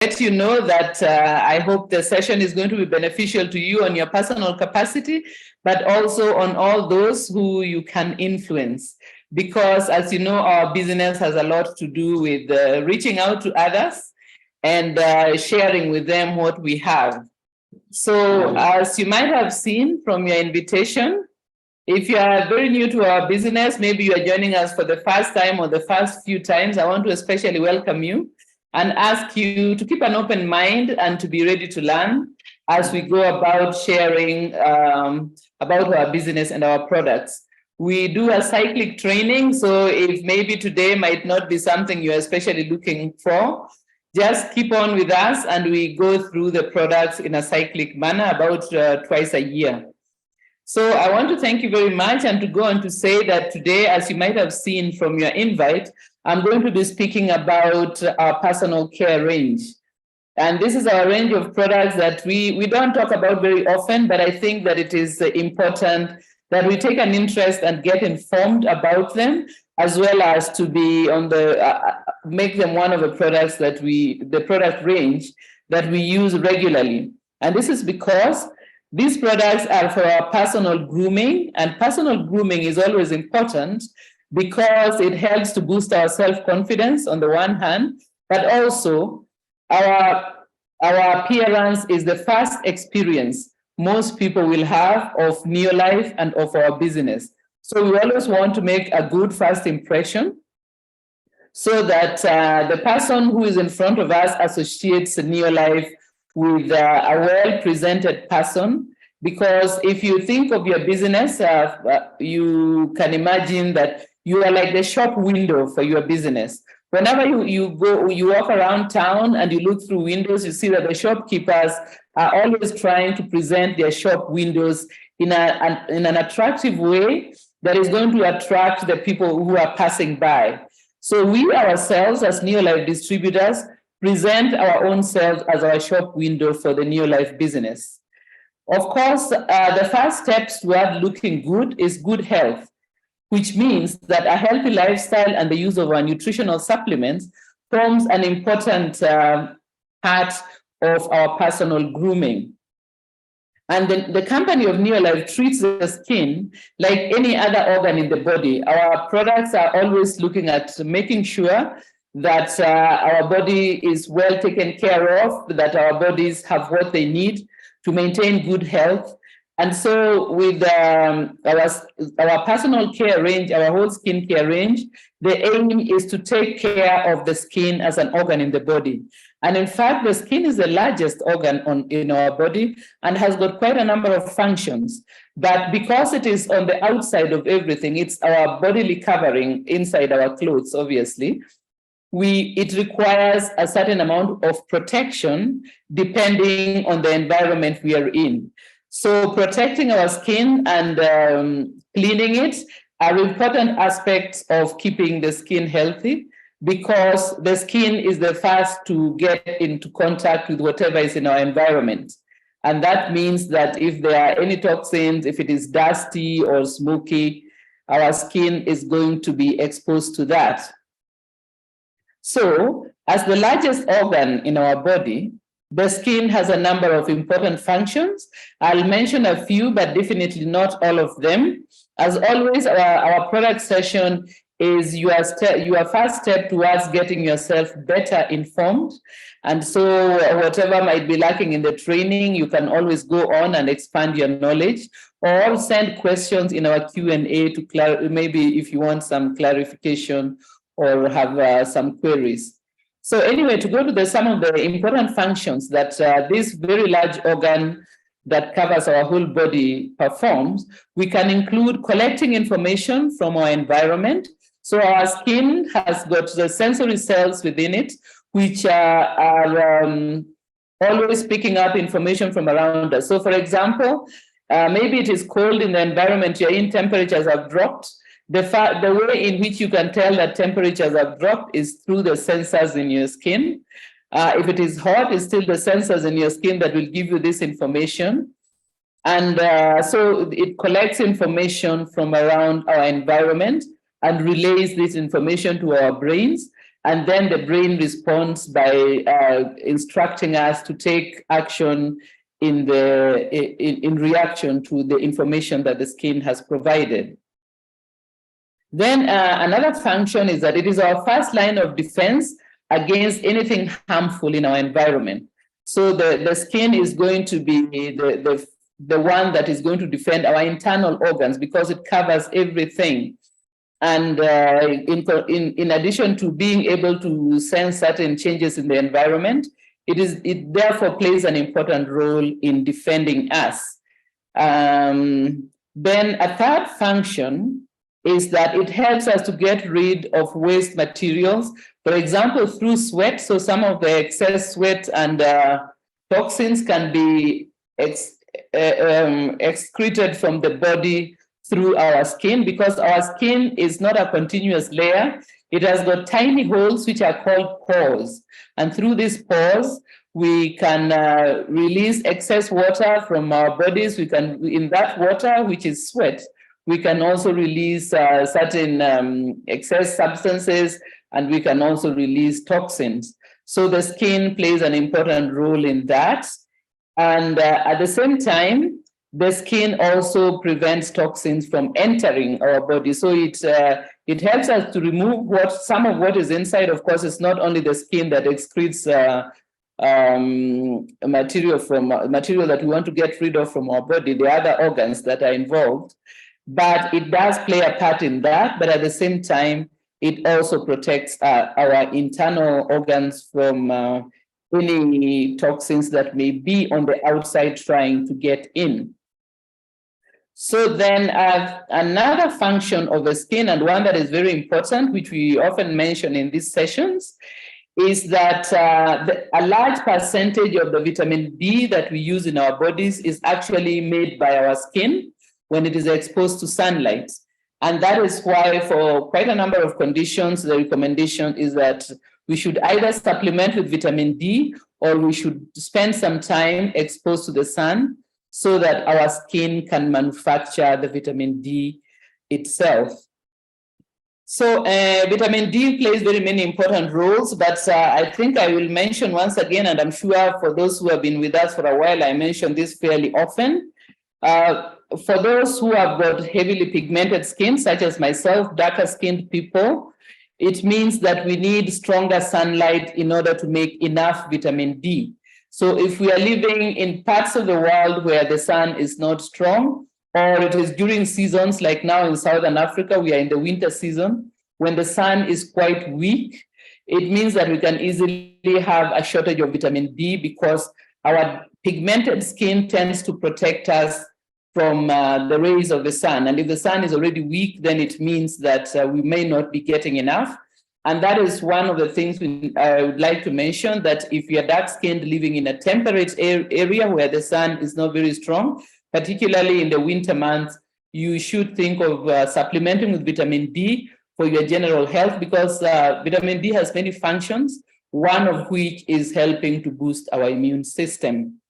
let you know that I hope the session is going to be beneficial to you on your personal capacity, but also on all those who you can influence. Because as you know, our business has a lot to do with reaching out to others and sharing with them what we have. So as you might have seen from your invitation, if you are very new to our business, maybe you are joining us for the first time or the first few times, I want to especially welcome you and ask you to keep an open mind and to be ready to learn as we go about sharing about our business and our products. We do a cyclic training, so if maybe today might not be something you're especially looking for, just keep on with us and we go through the products in a cyclic manner about twice a year. So I want to thank you very much and to go on to say that today, as you might have seen from your invite, I'm going to be speaking about our personal care range. And this is our range of products that we don't talk about very often, but I think that it is important that we take an interest and get informed about them, as well as to be on the make them one of the products that the product range that we use regularly. And this is because these products are for our personal grooming, and personal grooming is always important because it helps to boost our self-confidence on the one hand, but also our appearance is the first experience most people will have of Neolife and of our business. So we always want to make a good first impression so that the person who is in front of us associates Neolife with a well-presented person, because if you think of your business, you can imagine that you are like the shop window for your business. Whenever you walk around town and you look through windows, you see that the shopkeepers are always trying to present their shop windows in an attractive way that is going to attract the people who are passing by. So we ourselves, as Neolife distributors, present our own selves as our shop window for the Neolife business. Of course, the first steps toward looking good is good health, which means that a healthy lifestyle and the use of our nutritional supplements forms an important part of our personal grooming. And the company of Neolife treats the skin like any other organ in the body. Our products are always looking at making sure that our body is well taken care of, that our bodies have what they need to maintain good health. And so with our personal care range, our whole skin care range, the aim is to take care of the skin as an organ in the body. And in fact, the skin is the largest organ in our body and has got quite a number of functions. But because it is on the outside of everything, it's our bodily covering inside our clothes, obviously. It requires a certain amount of protection depending on the environment we are in. So protecting our skin and cleaning it are important aspects of keeping the skin healthy, because the skin is the first to get into contact with whatever is in our environment. And that means that if there are any toxins, if it is dusty or smoky, our skin is going to be exposed to that. So, as the largest organ in our body, the skin has a number of important functions. I'll mention a few, but definitely not all of them. As always, our product session is your first step towards getting yourself better informed. And so whatever might be lacking in the training, you can always go on and expand your knowledge, or send questions in our Q&A to maybe if you want some clarification or have some queries. So anyway, to go to some of the important functions that this very large organ that covers our whole body performs, we can include collecting information from our environment. So our skin has got the sensory cells within it, which are always picking up information from around us. So for example, maybe it is cold in the environment you're in, temperatures have dropped. The way in which you can tell that temperatures have dropped is through the sensors in your skin. If it is hot, it's still the sensors in your skin that will give you this information. And so it collects information from around our environment and relays this information to our brains. and then the brain responds by instructing us to take action in reaction to the information that the skin has provided. Then another function is that it is our first line of defense against anything harmful in our environment. So the skin is going to be the one that is going to defend our internal organs because it covers everything. And in addition to being able to sense certain changes in the environment, it therefore plays an important role in defending us. Then a third function is that it helps us to get rid of waste materials, for example, through sweat. So some of the excess sweat and toxins can be excreted from the body through our skin, because our skin is not a continuous layer. It has got tiny holes which are called pores. And through these pores, we can release excess water from our bodies. We can, in that water, which is sweat, we can also release certain excess substances, and we can also release toxins. So the skin plays an important role in that. And at the same time, the skin also prevents toxins from entering our body. So it helps us to remove some of what is inside. Of course, it's not only the skin that excretes material that we want to get rid of from our body, the other organs that are involved. But it does play a part in that. But at the same time, it also protects our internal organs from any toxins that may be on the outside trying to get in. So then another function of the skin, and one that is very important, which we often mention in these sessions, is that a large percentage of the vitamin D that we use in our bodies is actually made by our skin when it is exposed to sunlight. And that is why for quite a number of conditions, the recommendation is that we should either supplement with vitamin D or we should spend some time exposed to the sun so that our skin can manufacture the vitamin D itself. So vitamin D plays very many important roles, but I think I will mention once again, and I'm sure for those who have been with us for a while, I mention this fairly often. For those who have got heavily pigmented skin, such as myself, darker skinned people, it means that we need stronger sunlight in order to make enough vitamin D. So if we are living in parts of the world where the sun is not strong, or it is during seasons like now in Southern Africa, we are in the winter season, when the sun is quite weak, it means that we can easily have a shortage of vitamin D because our pigmented skin tends to protect us from the rays of the sun. And if the sun is already weak, then it means that we may not be getting enough. And that is one of the things I would like to mention, that if you're dark-skinned living in a temperate area where the sun is not very strong, particularly in the winter months, you should think of supplementing with vitamin D for your general health, because vitamin D has many functions, one of which is helping to boost our immune system.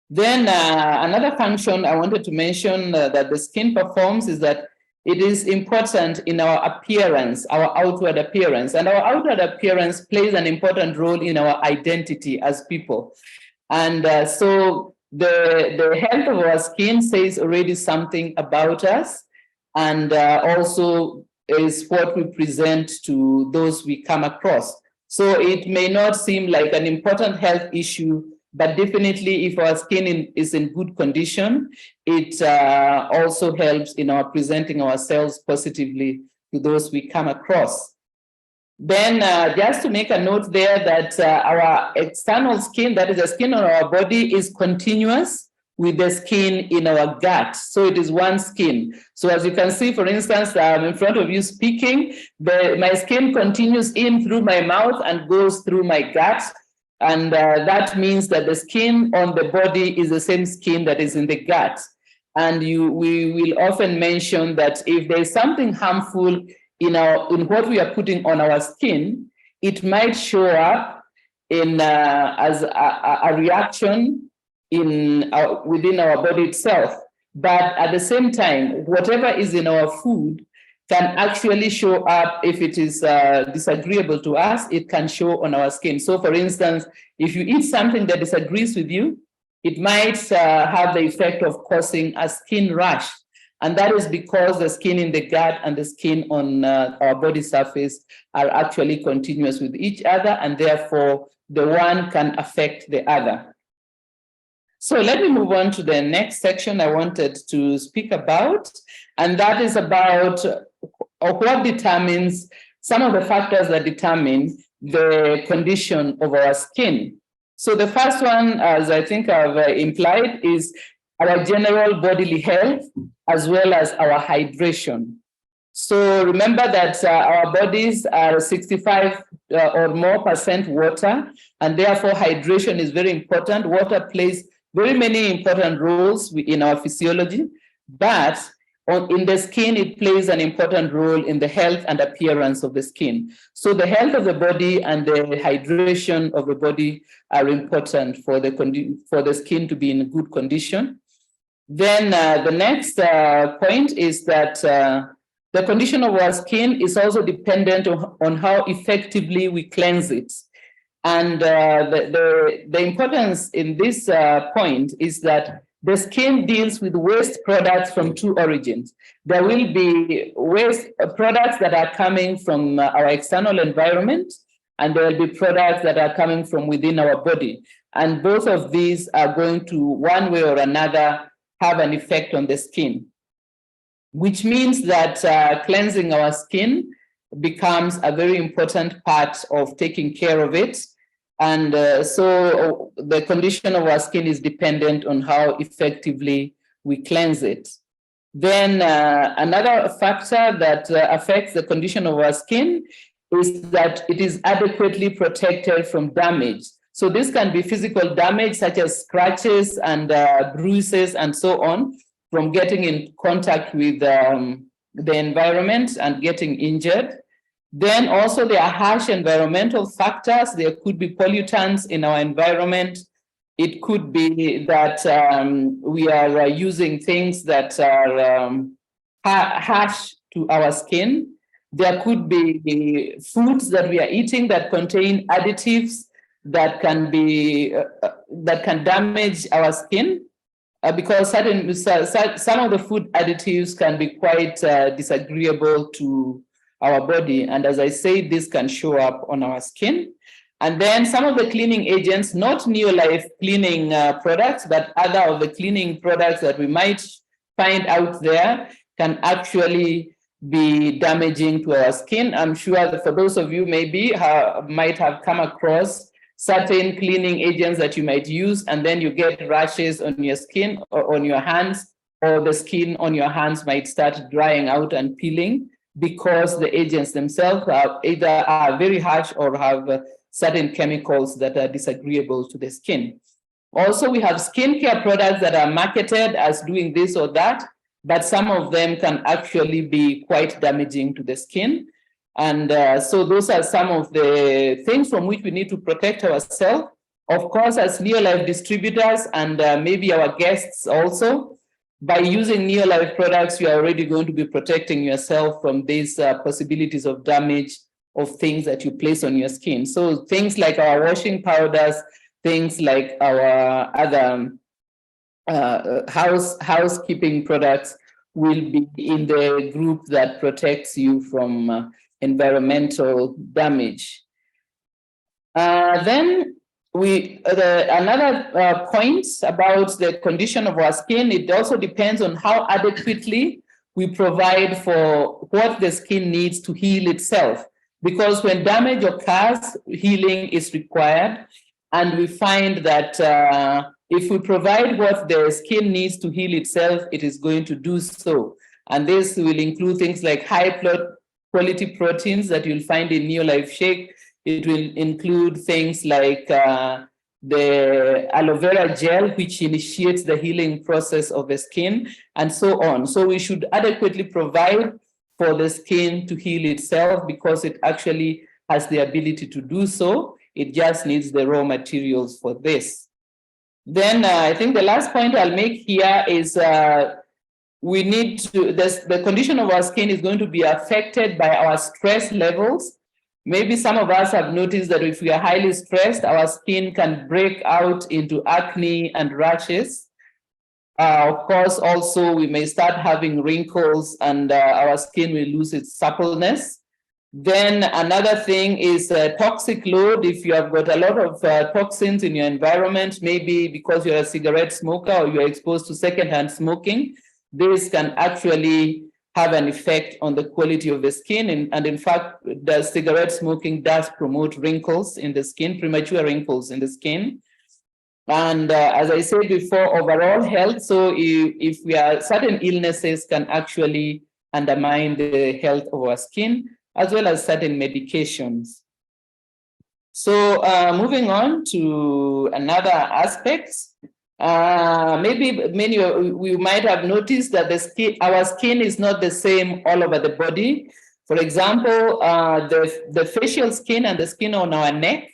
Then another function I wanted to mention that the skin performs is that it is important in our appearance, our outward appearance. And our outward appearance plays an important role in our identity as people. And so the health of our skin says already something about us, and also is what we present to those we come across. So it may not seem like an important health issue, but definitely if our skin is in good condition, it also helps in our presenting ourselves positively to those we come across. Then just to make a note there that our external skin, that is the skin on our body, is continuous with the skin in our gut. So it is one skin. So as you can see, for instance, I'm in front of you speaking, my skin continues in through my mouth and goes through my gut. And that means that the skin on the body is the same skin that is in the gut. And we will often mention that if there's something harmful in what we are putting on our skin, it might show up in as a reaction within our body itself. But at the same time, whatever is in our food can actually show up. If it is disagreeable to us, it can show on our skin. So for instance, if you eat something that disagrees with you, it might have the effect of causing a skin rash. And that is because the skin in the gut and the skin on our body surface are actually continuous with each other, and therefore the one can affect the other. So let me move on to the next section I wanted to speak about, and that is about what determines some of the factors that determine the condition of our skin. So the first one, as I think I've implied, is our general bodily health as well as our hydration. So remember that our bodies are 65 or more % water, and therefore hydration is very important. Water plays very many important roles in our physiology, but in the skin, it plays an important role in the health and appearance of the skin. So the health of the body and the hydration of the body are important for the skin to be in good condition. Then the next point is that the condition of our skin is also dependent on how effectively we cleanse it. And the importance in this point is that the skin deals with waste products from two origins. There will be waste products that are coming from our external environment, and there will be products that are coming from within our body. And both of these are going to, one way or another, have an effect on the skin, which means that cleansing our skin becomes a very important part of taking care of it. And so the condition of our skin is dependent on how effectively we cleanse it. Then another factor that affects the condition of our skin is that it is adequately protected from damage. So this can be physical damage such as scratches and bruises and so on from getting in contact with the environment and getting injured. Then also there are harsh environmental factors. There could be pollutants in our environment. It could be that we are using things that are harsh to our skin. There could be foods that we are eating that contain additives that can damage our skin, because some of the food additives can be quite disagreeable to our body. And as I say, this can show up on our skin. And then some of the cleaning agents, not Neolife cleaning products, but other of the cleaning products that we might find out there can actually be damaging to our skin. I'm sure that for those of you might have come across certain cleaning agents that you might use, and then you get rashes on your skin or on your hands, or the skin on your hands might start drying out and peeling, because the agents themselves are either very harsh or have certain chemicals that are disagreeable to the skin. Also, we have skincare products that are marketed as doing this or that, but some of them can actually be quite damaging to the skin. And so those are some of the things from which we need to protect ourselves. Of course, as Neolife distributors and maybe our guests also, by using Neolife products, you are already going to be protecting yourself from these possibilities of damage of things that you place on your skin. So things like our washing powders, things like our other housekeeping products will be in the group that protects you from environmental damage. Then another point about the condition of our skin, it also depends on how adequately we provide for what the skin needs to heal itself. Because when damage occurs, healing is required. And we find that if we provide what the skin needs to heal itself, it is going to do so. And this will include things like high quality proteins that you'll find in Neolife Shake. It will include things like the aloe vera gel, which initiates the healing process of the skin, and so on. So we should adequately provide for the skin to heal itself, because it actually has the ability to do so. It just needs the raw materials for this. Then I think the last point I'll make here is we need to, the condition of our skin is going to be affected by our stress levels. Maybe some of us have noticed that if we are highly stressed, our skin can break out into acne and rashes. Of course, also we may start having wrinkles and our skin will lose its suppleness. Then another thing is toxic load. If you have got a lot of toxins in your environment, maybe because you're a cigarette smoker or you're exposed to secondhand smoking, this can actually have an effect on the quality of the skin. And in fact, the cigarette smoking does promote wrinkles in the skin, premature wrinkles in the skin. And as I said before, overall health. So if we are, certain illnesses can actually undermine the health of our skin, as well as certain medications. So moving on to another aspect, maybe many we might have noticed that our skin is not the same all over the body. For example, the facial skin and the skin on our neck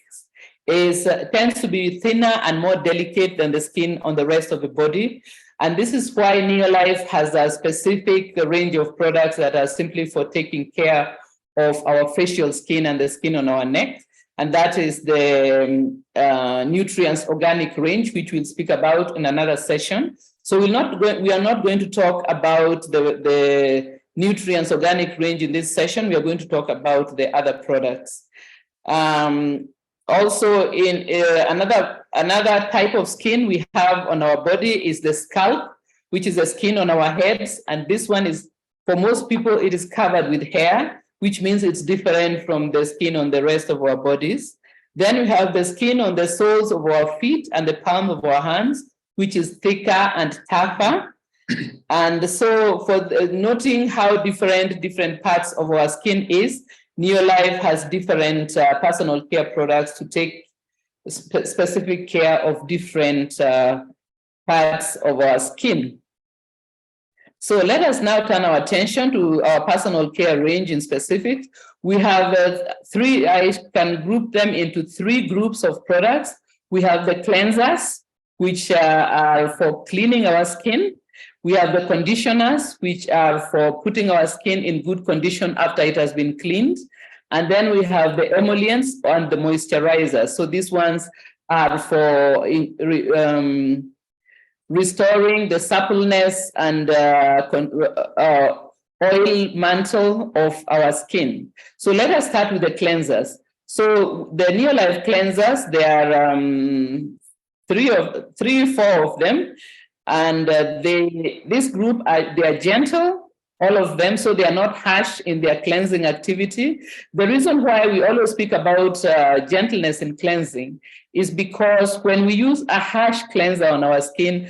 tends to be thinner and more delicate than the skin on the rest of the body. And this is why Neolife has a specific range of products that are simply for taking care of our facial skin and the skin on our neck. And that is the Nutrients Organic range, which we'll speak about in another session. So we are not going to talk about the Nutrients Organic range in this session. We are going to talk about the other products. Also, in another type of skin we have on our body is the scalp, which is the skin on our heads. And this one is, for most people, it is covered with hair, which means it's different from the skin on the rest of our bodies. Then we have the skin on the soles of our feet and the palm of our hands, which is thicker and tougher. And so for noting how different parts of our skin is, Neolife has different personal care products to take specific care of different parts of our skin. So let us now turn our attention to our personal care range in specific. We have three, I can group them into three groups of products. We have the cleansers, which are for cleaning our skin. We have the conditioners, which are for putting our skin in good condition after it has been cleaned. And then we have the emollients and the moisturizers. So these ones are for restoring the suppleness and oil mantle of our skin. So let us start with the cleansers. So the Neolife cleansers, there are four of them. And this group, they are gentle, all of them, so they are not harsh in their cleansing activity. The reason why we always speak about gentleness in cleansing is because when we use a harsh cleanser on our skin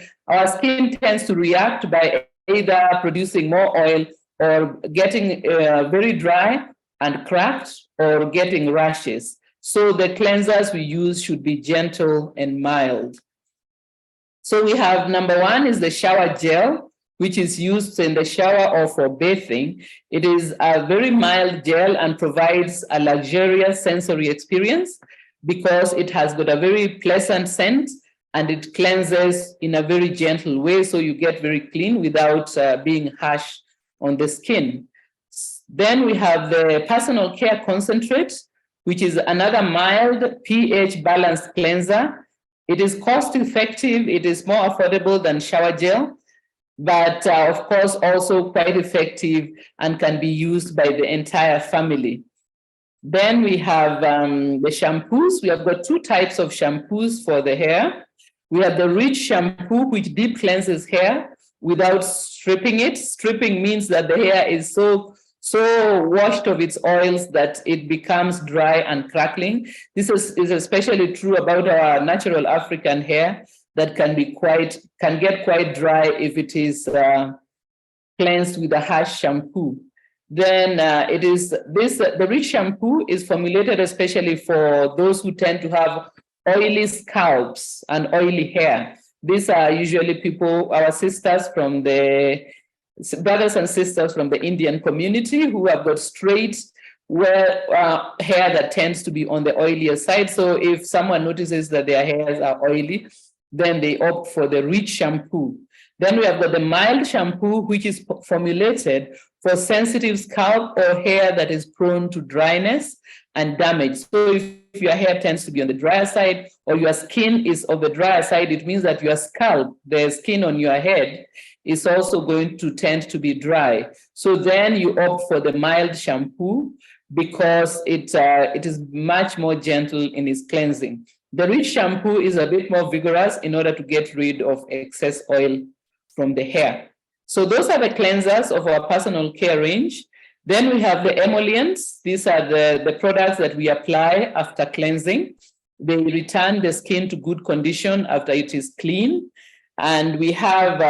tends to react by either producing more oil or getting very dry and cracked or getting rashes. So the cleansers we use should be gentle and mild. So we have number one is the shower gel, which is used in the shower or for bathing. It is a very mild gel and provides a luxurious sensory experience because it has got a very pleasant scent and it cleanses in a very gentle way. So you get very clean without being harsh on the skin. Then we have the personal care concentrate, which is another mild pH balanced cleanser. It is cost effective, it is more affordable than shower gel, but of course also quite effective and can be used by the entire family. Then we have the shampoos. We have got two types of shampoos for the hair. We have the rich shampoo, which deep cleanses hair without stripping it. Stripping means that the hair is so washed of its oils that it becomes dry and crackling. This is especially true about our natural African hair that can get quite dry if it is cleansed with a harsh shampoo. Then the rich shampoo is formulated especially for those who tend to have oily scalps and oily hair. These are usually people, our sisters from brothers and sisters from the Indian community who have got straight hair that tends to be on the oilier side. So if someone notices that their hairs are oily, then they opt for the rich shampoo. Then we have got the mild shampoo, which is formulated for sensitive scalp or hair that is prone to dryness and damage. So if your hair tends to be on the drier side or your skin is of the drier side, it means that your scalp, the skin on your head, is also going to tend to be dry. So then you opt for the mild shampoo because it is much more gentle in its cleansing. The rich shampoo is a bit more vigorous in order to get rid of excess oil from the hair. So those are the cleansers of our personal care range. Then we have the emollients. These are the products that we apply after cleansing. They return the skin to good condition after it is clean. And we have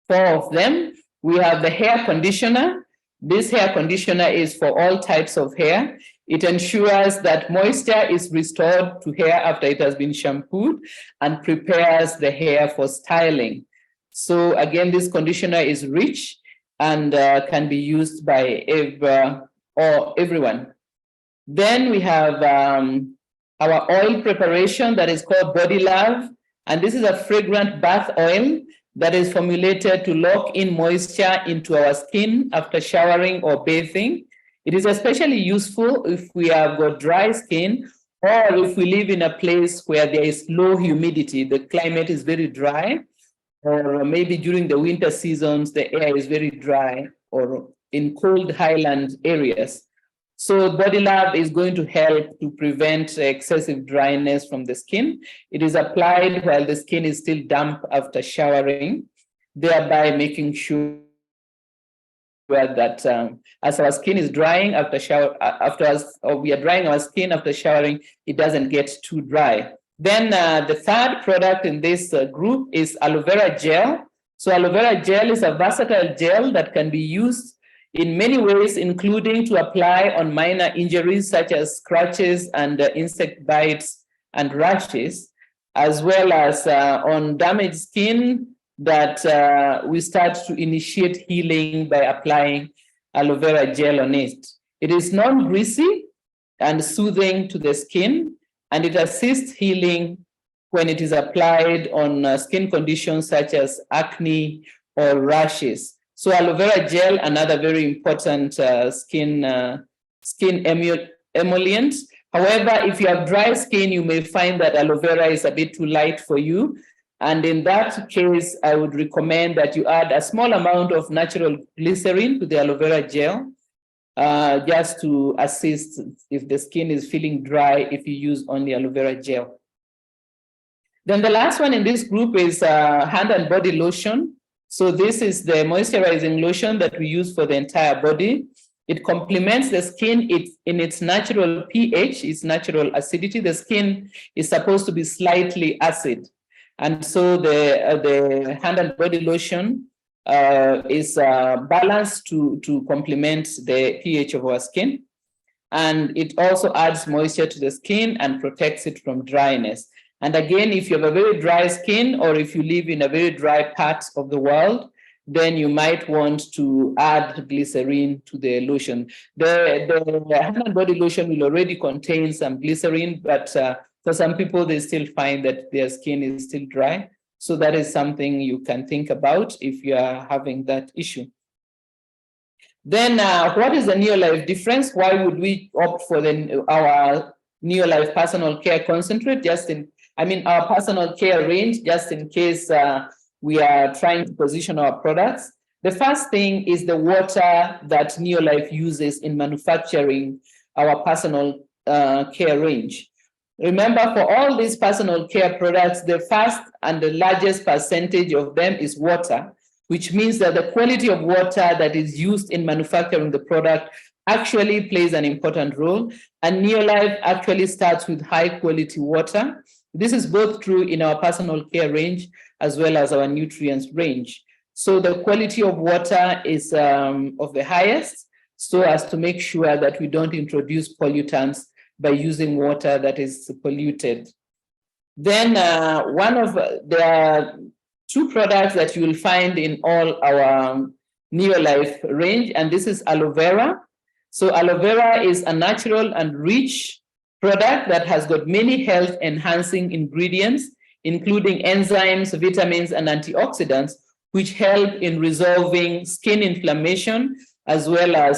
4 of them. We have the hair conditioner. This hair conditioner is for all types of hair. It ensures that moisture is restored to hair after it has been shampooed and prepares the hair for styling. So again, this conditioner is rich and can be used by everyone. Then we have our oil preparation that is called Body Love. And this is a fragrant bath oil that is formulated to lock in moisture into our skin after showering or bathing. It is especially useful if we have got dry skin or if we live in a place where there is low humidity, the climate is very dry, or maybe during the winter seasons, the air is very dry, or in cold highland areas. So Body Love is going to help to prevent excessive dryness from the skin. It is applied while the skin is still damp after showering, thereby making sure that as our skin is drying after shower, or we are drying our skin after showering, it doesn't get too dry. Then the third product in this group is aloe vera gel. So aloe vera gel is a versatile gel that can be used in many ways, including to apply on minor injuries such as scratches and insect bites and rashes, as well as on damaged skin that we start to initiate healing by applying aloe vera gel on it. It is non-greasy and soothing to the skin, and it assists healing when it is applied on skin conditions such as acne or rashes. So aloe vera gel, another very important skin emollient. However, if you have dry skin, you may find that aloe vera is a bit too light for you. And in that case, I would recommend that you add a small amount of natural glycerin to the aloe vera gel, just to assist if the skin is feeling dry if you use only aloe vera gel. Then the last one in this group is hand and body lotion. So this is the moisturizing lotion that we use for the entire body. It complements the skin in its natural pH, its natural acidity. The skin is supposed to be slightly acid. And so the hand and body lotion is balanced to complement the pH of our skin. And it also adds moisture to the skin and protects it from dryness. And again, if you have a very dry skin or if you live in a very dry part of the world, then you might want to add glycerin to the lotion. The hand and body lotion will already contain some glycerin, but for some people, they still find that their skin is still dry. So that is something you can think about if you are having that issue. Then what is the Neolife difference? Why would we opt for our Neolife personal care concentrate our personal care range, just in case we are trying to position our products? The first thing is the water that Neolife uses in manufacturing our personal care range. Remember, for all these personal care products, the first and the largest percentage of them is water, which means that the quality of water that is used in manufacturing the product actually plays an important role. And Neolife actually starts with high quality water. This is both true in our personal care range as well as our nutrients range. So the quality of water is of the highest, so as to make sure that we don't introduce pollutants by using water that is polluted. Then there are 2 products that you will find in all our Neolife range, and this is aloe vera. So aloe vera is a natural and rich product that has got many health enhancing ingredients including enzymes, vitamins, and antioxidants, which help in resolving skin inflammation, as well as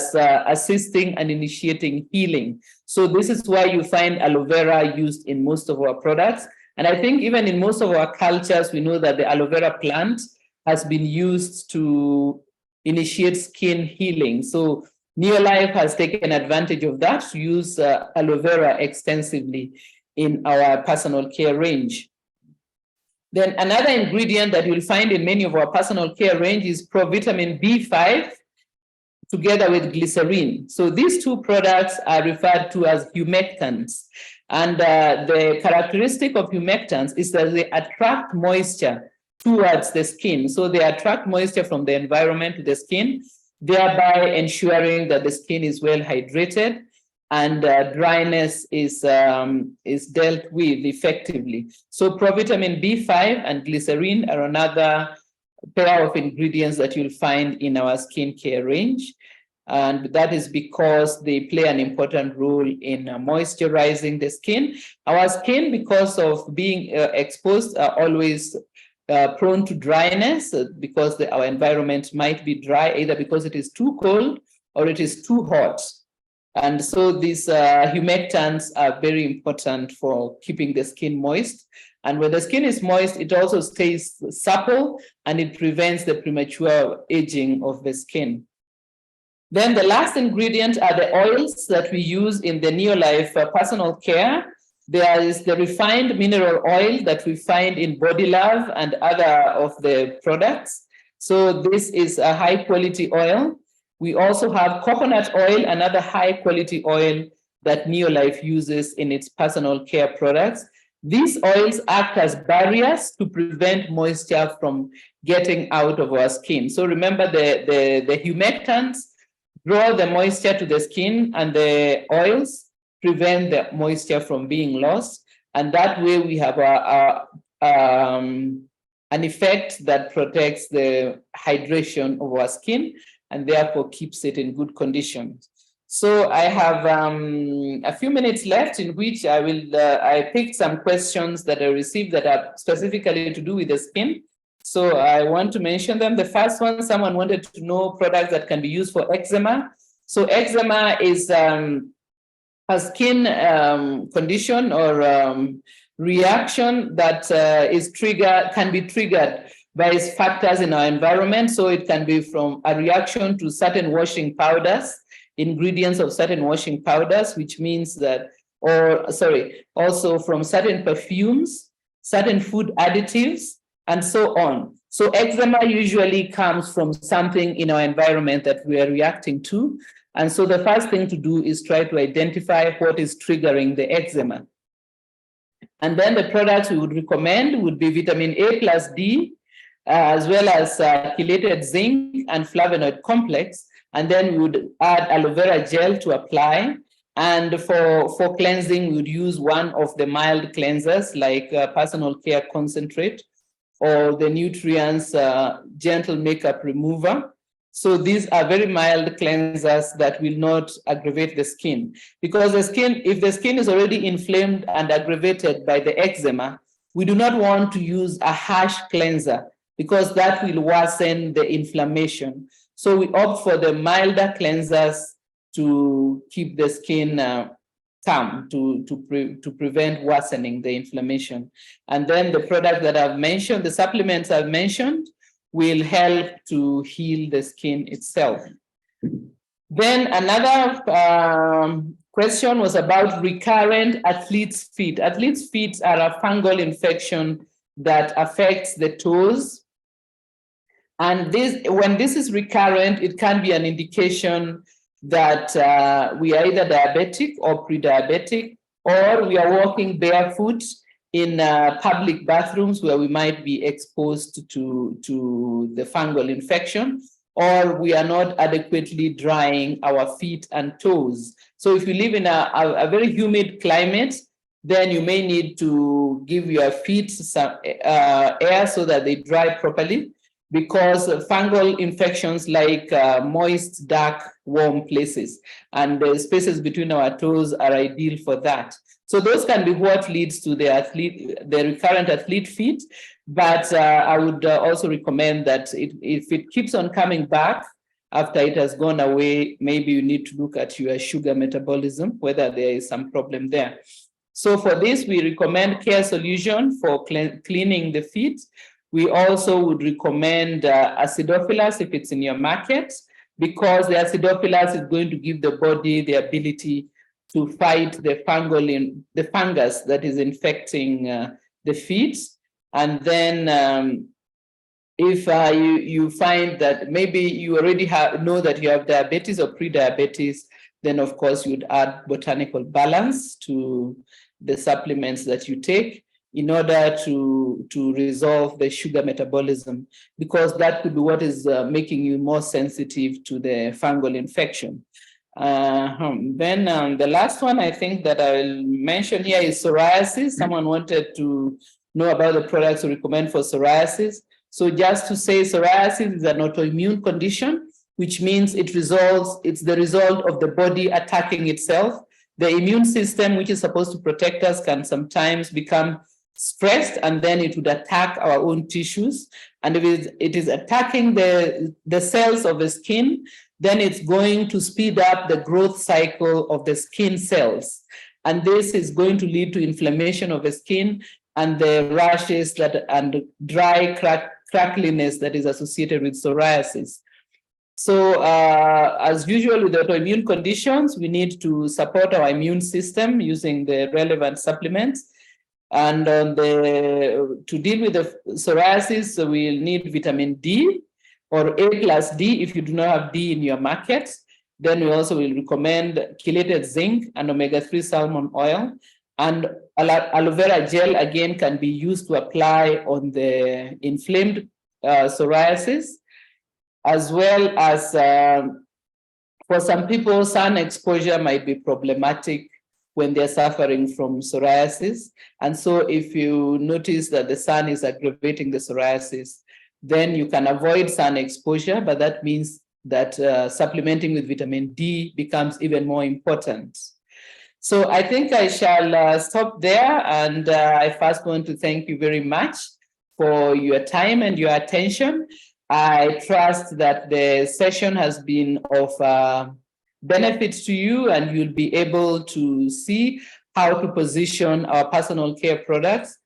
assisting and initiating healing. So this is why you find aloe vera used in most of our products. And I think even in most of our cultures, we know that the aloe vera plant has been used to initiate skin healing. So Neolife has taken advantage of that to use aloe vera extensively in our personal care range. Then another ingredient that you'll find in many of our personal care range is provitamin B5 together with glycerin. So these two products are referred to as humectants. And the characteristic of humectants is that they attract moisture towards the skin. So they attract moisture from the environment to the skin, thereby ensuring that the skin is well hydrated and dryness is dealt with effectively. So provitamin B5 and glycerin are another pair of ingredients that you'll find in our skincare range. And that is because they play an important role in moisturizing the skin. Our skin, because of being exposed, are always prone to dryness because our environment might be dry, either because it is too cold or it is too hot. And so these humectants are very important for keeping the skin moist. And when the skin is moist, it also stays supple and it prevents the premature aging of the skin. Then the last ingredient are the oils that we use in the Neolife personal care. There is the refined mineral oil that we find in Body Love and other of the products. So this is a high quality oil. We also have coconut oil, another high quality oil that Neolife uses in its personal care products. These oils act as barriers to prevent moisture from getting out of our skin. So remember, the humectants draw the moisture to the skin, and the oils prevent the moisture from being lost. And that way we have an effect that protects the hydration of our skin and therefore keeps it in good condition. So I have a few minutes left in which I picked some questions that I received that are specifically to do with the skin. So I want to mention them. The first one, someone wanted to know products that can be used for eczema. So eczema is a skin condition or reaction that can be triggered by factors in our environment. So it can be from a reaction to certain washing powders, ingredients of certain washing powders, which means that, also from certain perfumes, certain food additives, and so on. So eczema usually comes from something in our environment that we are reacting to. And so the first thing to do is try to identify what is triggering the eczema. And then the products we would recommend would be vitamin A plus D, as well as chelated zinc and flavonoid complex. And then we would add aloe vera gel to apply. And for cleansing, we would use one of the mild cleansers like personal care concentrate, or the nutrients gentle makeup remover. So these are very mild cleansers that will not aggravate the skin, because if the skin is already inflamed and aggravated by the eczema, we do not want to use a harsh cleanser because that will worsen the inflammation. So we opt for the milder cleansers to keep the skin calm, to prevent worsening the inflammation. And then the product that I've mentioned, the supplements I've mentioned, will help to heal the skin itself. Then another question was about recurrent athlete's feet. Athlete's feet are a fungal infection that affects the toes. And when this is recurrent, it can be an indication that we are either diabetic or pre-diabetic, or we are walking barefoot in public bathrooms where we might be exposed to the fungal infection, or we are not adequately drying our feet and toes. So if you live in a very humid climate, then you may need to give your feet some air so that they dry properly, because fungal infections like moist, dark, warm places, and the spaces between our toes are ideal for that. So those can be what leads to the recurrent athlete feet. But I would also recommend that if it keeps on coming back after it has gone away, maybe you need to look at your sugar metabolism, whether there is some problem there. So for this, we recommend Care Solution for cleaning the feet. We also would recommend acidophilus if it's in your market, because the acidophilus is going to give the body the ability to fight the fungus that is infecting the feet. And then if you find that maybe you already know that you have diabetes or pre-diabetes, then of course you'd add botanical balance to the supplements that you take in order to resolve the sugar metabolism, because that could be what is making you more sensitive to the fungal infection. Then the last one I think that I will mention here is psoriasis. Someone wanted to know about the products we recommend for psoriasis. So just to say, psoriasis is an autoimmune condition, which means it's the result of the body attacking itself. The immune system, which is supposed to protect us, can sometimes become stressed, and then it would attack our own tissues. And if it is attacking the cells of the skin, then it's going to speed up the growth cycle of the skin cells. And this is going to lead to inflammation of the skin and the rashes and dry crackliness that is associated with psoriasis. So as usual with autoimmune conditions, we need to support our immune system using the relevant supplements. And to deal with the psoriasis, so we'll need vitamin D or A+D if you do not have D in your market. Then we also will recommend chelated zinc and omega-3 salmon oil. And aloe vera gel, again, can be used to apply on the inflamed psoriasis, as well as for some people, sun exposure might be problematic when they're suffering from psoriasis. And so if you notice that the sun is aggravating the psoriasis, then you can avoid sun exposure, but that means that supplementing with vitamin D becomes even more important. So I think I shall stop there. And I first want to thank you very much for your time and your attention. I trust that the session has been of benefit to you, and you'll be able to see how to position our personal care products